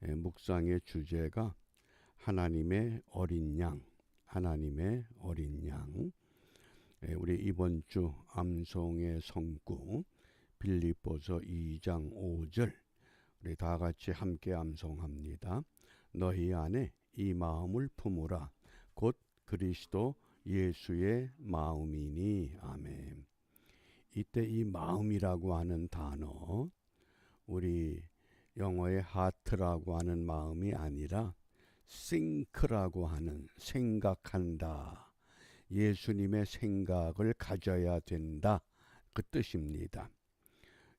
묵상의 주제가 하나님의 어린 양, 하나님의 어린 양. 우리 이번 주 암송의 성구 빌립보서 2장 5절 우리 다 같이 함께 암송합니다. 너희 안에 이 마음을 품으라. 곧 그리스도 예수의 마음이니. 아멘. 이때 이 마음이라고 하는 단어, 우리 영어의 하트라고 하는 마음이 아니라 think라고 하는 생각한다, 예수님의 생각을 가져야 된다, 그 뜻입니다.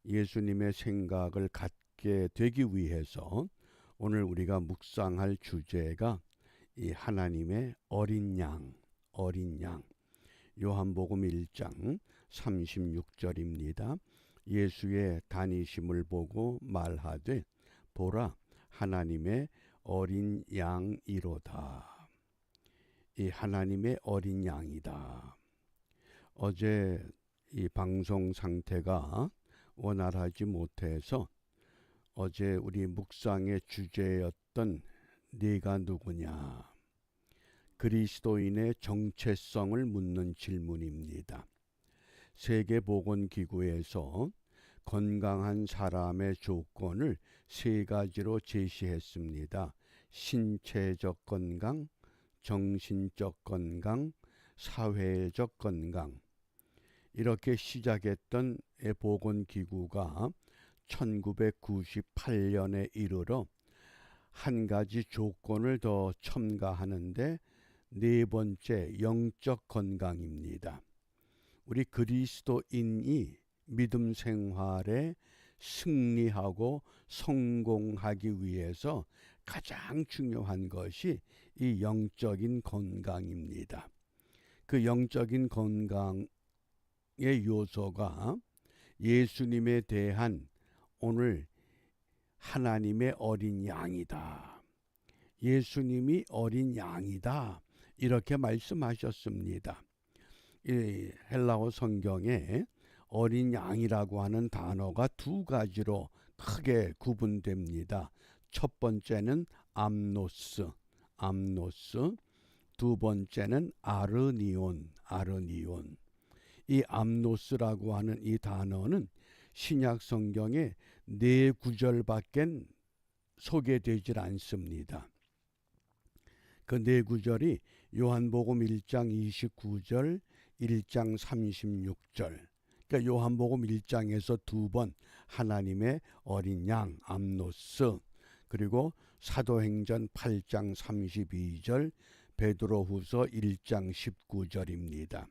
예수님의 생각을 갖게 되기 위해서 오늘 우리가 묵상할 주제가 이 하나님의 어린 양, 어린 양. 요한복음 1장 36절입니다. 예수의 다니심을 보고 말하되 보라 하나님의 어린 양이로다. 이 하나님의 어린 양이다. 어제 이 방송 상태가 원활하지 못해서 어제 우리 묵상의 주제였던 네가 누구냐, 그리스도인의 정체성을 묻는 질문입니다. 세계보건기구에서 건강한 사람의 조건을 세 가지로 제시했습니다. 신체적 건강, 정신적 건강, 사회적 건강. 이렇게 시작했던 보건기구가 1998년에 이르러 한 가지 조건을 더 첨가하는데 네 번째, 영적 건강입니다. 우리 그리스도인이 믿음 생활에 승리하고 성공하기 위해서 가장 중요한 것이 이 영적인 건강입니다. 그 영적인 건강의 요소가 예수님에 대한 오늘 하나님의 어린 양이다, 예수님이 어린 양이다, 이렇게 말씀하셨습니다. 이 헬라어 성경에 어린 양이라고 하는 단어가 두 가지로 크게 구분됩니다. 첫 번째는 암노스, 두 번째는 아르니온. 이 암노스라고 하는 이 단어는 신약 성경에 네 구절밖에 소개되질 않습니다. 그 네 구절이 요한복음 1장 29절, 1장 36절. 그러니까 요한복음 1장에서 두 번 하나님의 어린 양, 암노스, 그리고 사도행전 8장 32절, 베드로후서 1장 19절입니다.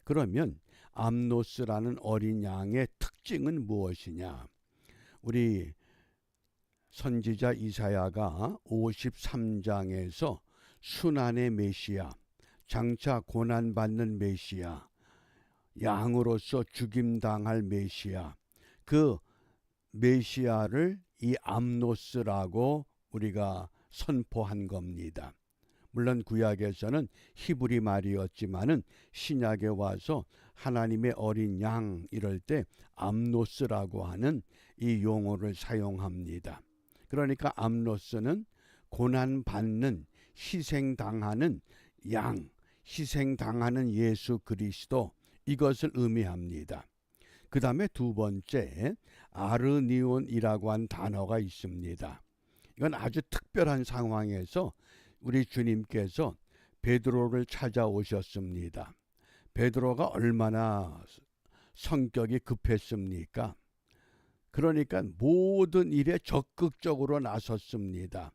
그러면 암노스라는 어린 양의 특징은 무엇이냐? 우리 선지자 이사야가 53장에서 순환의 메시아, 장차 고난받는 메시아, 양으로서 죽임당할 메시아, 그 메시아를 이 암노스라고 우리가 선포한 겁니다. 물론 구약에서는 히브리 말이었지만은 신약에 와서 하나님의 어린 양 이럴 때 암노스라고 하는 이 용어를 사용합니다. 그러니까 암노스는 고난받는, 희생당하는 양, 희생당하는 예수 그리스도, 이것을 의미합니다. 그 다음에 두 번째, 아르니온이라고 한 단어가 있습니다. 이건 아주 특별한 상황에서 우리 주님께서 베드로를 찾아오셨습니다. 베드로가 얼마나 성격이 급했습니까? 그러니까 모든 일에 적극적으로 나섰습니다.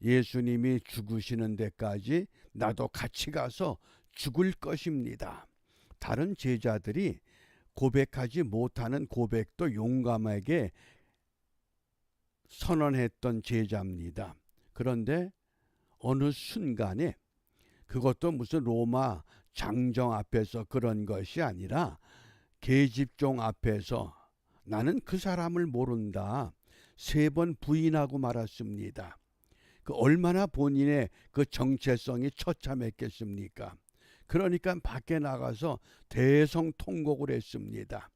예수님이 죽으시는 데까지 나도 같이 가서 죽을 것입니다. 다른 제자들이 고백하지 못하는 고백도 용감하게 선언했던 제자입니다. 그런데 어느 순간에, 그것도 무슨 로마 장정 앞에서 그런 것이 아니라 계집종 앞에서 나는 그 사람을 모른다, 3번 부인하고 말았습니다. 그 얼마나 본인의 그 정체성이 처참했겠습니까? 그러니까 밖에 나가서 대성통곡을 했습니다.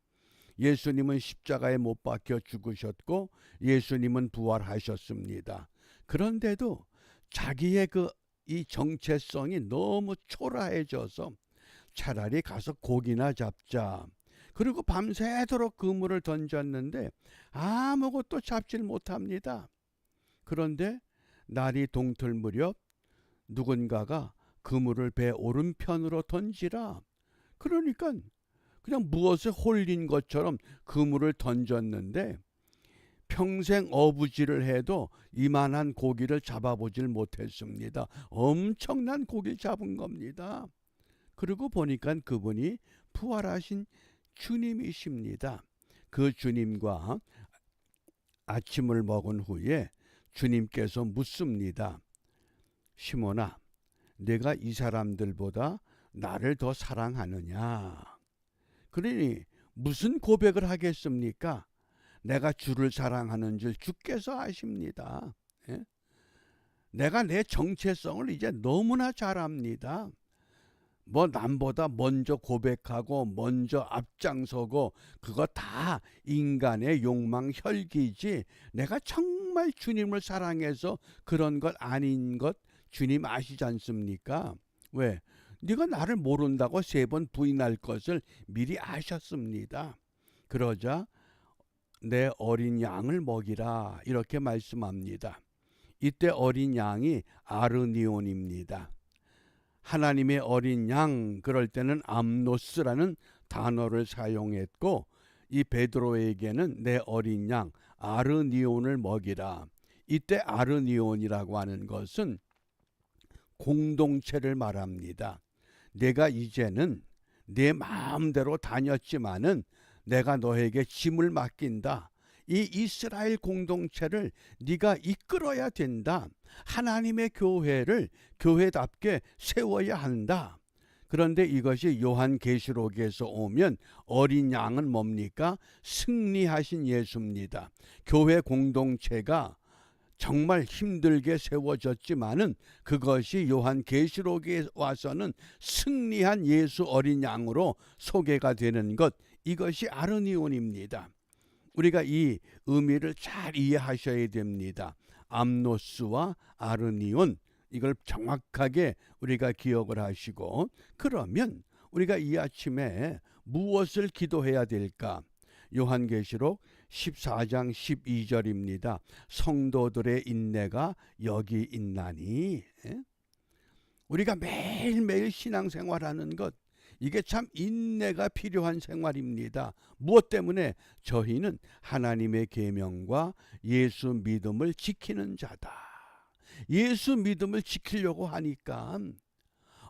예수님은 십자가에 못 박혀 죽으셨고 예수님은 부활하셨습니다. 그런데도 자기의 이 정체성이 너무 초라해져서 차라리 가서 고기나 잡자. 그리고 밤새도록 그물을 던졌는데 아무것도 잡질 못합니다. 그런데 날이 동틀 무렵 누군가가 그물을 배 오른편으로 던지라. 그러니까 그냥 무엇에 홀린 것처럼 그물을 던졌는데 평생 어부지를 해도 이만한 고기를 잡아보질 못했습니다. 엄청난 고기를 잡은 겁니다. 그리고 보니까 그분이 부활하신 주님이십니다. 그 주님과 아침을 먹은 후에 주님께서 묻습니다. 시몬아, 내가 이 사람들보다 나를 더 사랑하느냐? 그러니 무슨 고백을 하겠습니까? 내가 주를 사랑하는 줄 주께서 아십니다. 예? 내가 내 정체성을 이제 너무나 잘 압니다. 뭐 남보다 먼저 고백하고 먼저 앞장서고 그거 다 인간의 욕망 혈기지, 내가 정말 주님을 사랑해서 그런 것 아닌 것 주님 아시지 않습니까? 왜? 네가 나를 모른다고 3번 부인할 것을 미리 아셨습니다. 그러자 내 어린 양을 먹이라 이렇게 말씀합니다. 이때 어린 양이 아르니온입니다. 하나님의 어린 양, 그럴 때는 암노스라는 단어를 사용했고, 이 베드로에게는 내 어린 양 아르니온을 먹이라. 이때 아르니온이라고 하는 것은 공동체를 말합니다. 내가 이제는 내 마음대로 다녔지만은 내가 너에게 짐을 맡긴다. 이 이스라엘 공동체를 네가 이끌어야 된다. 하나님의 교회를 교회답게 세워야 한다. 그런데 이것이 요한계시록에서 오면 어린 양은 뭡니까? 승리하신 예수입니다. 교회 공동체가 정말 힘들게 세워졌지만은 그것이 요한계시록에 와서는 승리한 예수 어린 양으로 소개가 되는 것, 이것이 아르니온입니다. 우리가 이 의미를 잘 이해하셔야 됩니다. 암노스와 아르니온, 이걸 정확하게 우리가 기억을 하시고, 그러면 우리가 이 아침에 무엇을 기도해야 될까? 요한계시록 14장 12절입니다. 성도들의 인내가 여기 있나니. 우리가 매일매일 신앙생활하는 것, 이게 참 인내가 필요한 생활입니다. 무엇 때문에? 저희는 하나님의 계명과 예수 믿음을 지키는 자다. 예수 믿음을 지키려고 하니까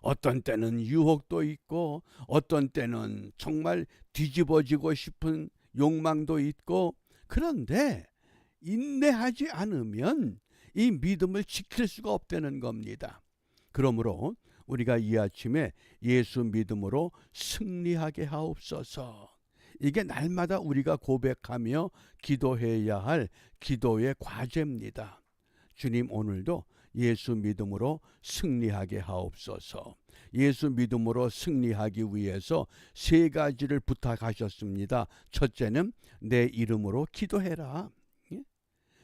어떤 때는 유혹도 있고 어떤 때는 정말 뒤집어지고 싶은 욕망도 있고, 그런데 인내하지 않으면 이 믿음을 지킬 수가 없다는 겁니다. 그러므로 우리가 이 아침에 예수 믿음으로 승리하게 하옵소서. 이게 날마다 우리가 고백하며 기도해야 할 기도의 과제입니다. 주님, 오늘도 예수 믿음으로 승리하게 하옵소서. 예수 믿음으로 승리하기 위해서 3가지를 부탁하셨습니다. 첫째는 내 이름으로 기도해라.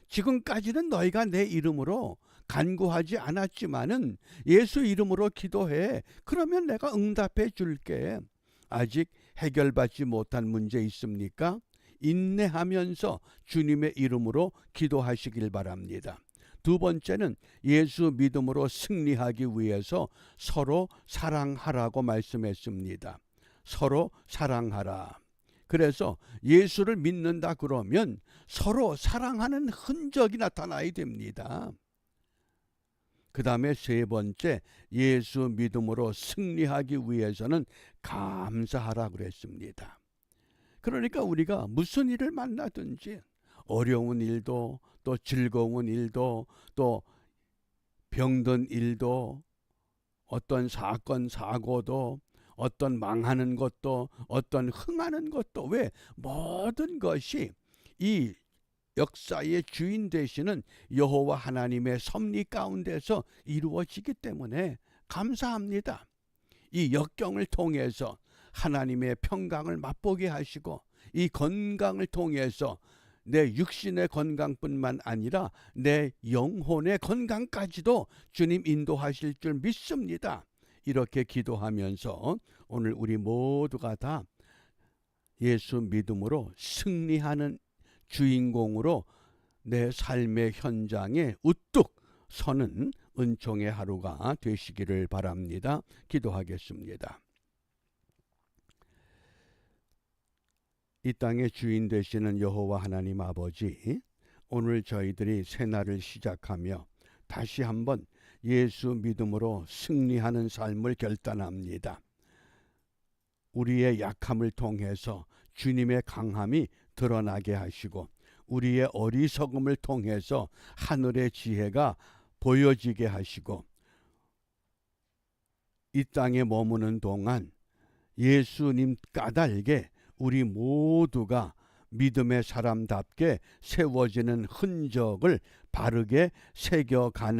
지금까지는 너희가 내 이름으로 간구하지 않았지만은 예수 이름으로 기도해. 그러면 내가 응답해 줄게. 아직 해결받지 못한 문제 있습니까? 인내하면서 주님의 이름으로 기도하시길 바랍니다. 2번째는 예수 믿음으로 승리하기 위해서 서로 사랑하라고 말씀했습니다. 서로 사랑하라. 그래서 예수를 믿는다 그러면 서로 사랑하는 흔적이 나타나야 됩니다. 그 다음에 3번째, 예수 믿음으로 승리하기 위해서는 감사하라 그랬습니다. 그러니까 우리가 무슨 일을 만나든지, 어려운 일도 또 즐거운 일도 또 병든 일도 어떤 사건 사고도 어떤 망하는 것도 어떤 흥하는 것도, 왜? 모든 것이 이 역사의 주인 되시는 여호와 하나님의 섭리 가운데서 이루어지기 때문에 감사합니다. 이 역경을 통해서 하나님의 평강을 맛보게 하시고 이 건강을 통해서 내 육신의 건강뿐만 아니라 내 영혼의 건강까지도 주님 인도하실 줄 믿습니다. 이렇게 기도하면서 오늘 우리 모두가 다 예수 믿음으로 승리하는 주인공으로 내 삶의 현장에 우뚝 서는 은총의 하루가 되시기를 바랍니다. 기도하겠습니다. 이 땅의 주인 되시는 여호와 하나님 아버지, 오늘 저희들이 새날을 시작하며 다시 한번 예수 믿음으로 승리하는 삶을 결단합니다. 우리의 약함을 통해서 주님의 강함이 드러나게 하시고 우리의 어리석음을 통해서 하늘의 지혜가 보여지게 하시고 이 땅에 머무는 동안 예수님 까닭에 우리 모두가 믿음의 사람답게 세워지는 흔적을 바르게 새겨가는